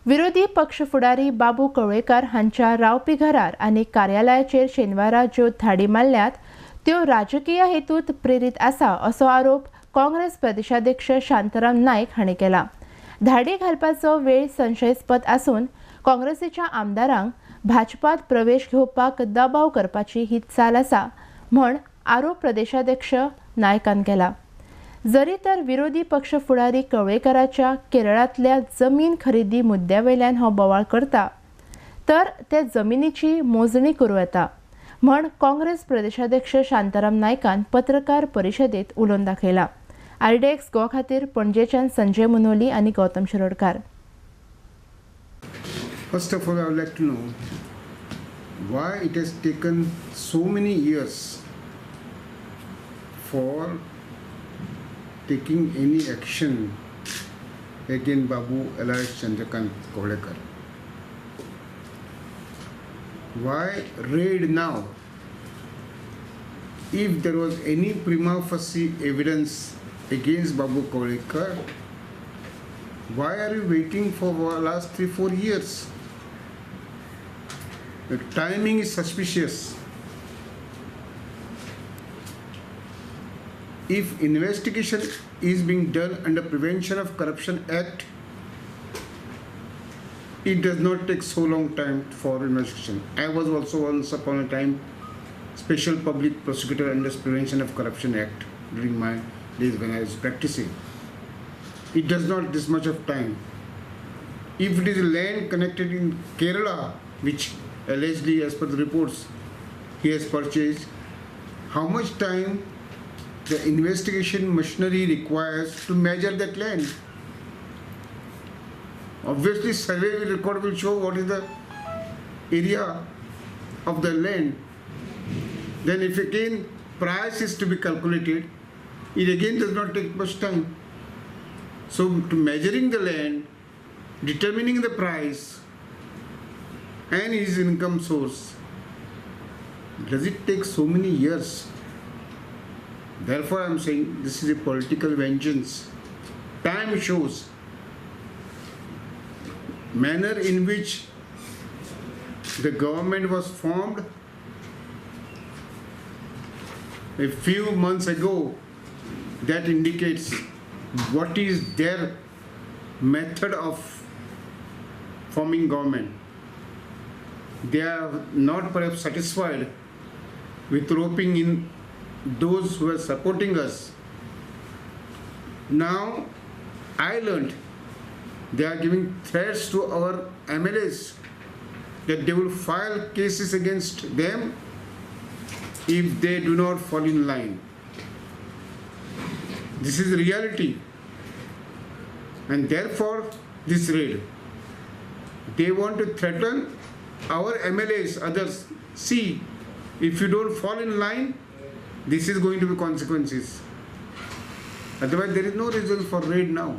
विरोधी पक्ष फुडारी बाबू कवळेकर हांच्या रावपी घरार आनी कार्यालयाचेर शेनवारा ज्यो धाडी मारल्यात त्यो राजकीय हेतूंत प्रेरीत आसा असो आरोप काँग्रेस प्रदेशाध्यक्ष शांताराम नायक हांणी केला. धाडी घालपाचो वेळ संशयास्पद आसून काँग्रेसीच्या आमदारांक भाजपात प्रवेश घेवपाक दबाव करपाची ही चाल आसा म्हण आरोप प्रदेशाध्यक्ष नायकान केला. जरी तर विरोधी पक्ष फुडारी कवळेकराच्या केरळांतल्या जमीन खरेदी मुद्द्यावयल्यान हो बोवाळ करता तर ते जमिनीची मोजणी करूं येता म्हण काँग्रेस प्रदेशाध्यक्ष शांताराम नायकान पत्रकार परिशदेत उलोवन दाखयला. RDX गोवा खातीर पणजेच्यान संजय मुनोली आनी Gautam Shirodkar. First of all, I would like to know why it has taken so many years for taking any action against Babu Elias Chandrakant Kawalekar. Why raid now? If there was any prima facie evidence against Babu Kawalekar, why are you waiting for the last 3-4 years? The timing is suspicious. If investigation is being done under Prevention of Corruption Act, it does not take so long time for investigation. I was also once upon a time special public prosecutor under Prevention of Corruption Act during my days when I was practicing. It does not this much of time. If it is land connected in Kerala, which allegedly as per the reports he has purchased, how much time the investigation machinery requires to measure that land? Obviously survey record will show what is the area of the land. Then if again price is to be calculated, it again does not take much time. So to measuring the land, determining the price and his income source, does it take so many years? Therefore I am saying this is a political vengeance. Time shows manner in which the government was formed a few months ago, that indicates what is their method of forming government. They are not perhaps satisfied with roping in those who are supporting us. Now I learned they are giving threats to our MLAs that they will file cases against them if they do not fall in line. This is reality, and therefore this raid. They want to threaten our MLAs, others. See, if you don't fall in line, this is going to be consequences. Otherwise, there is no reason for raid now.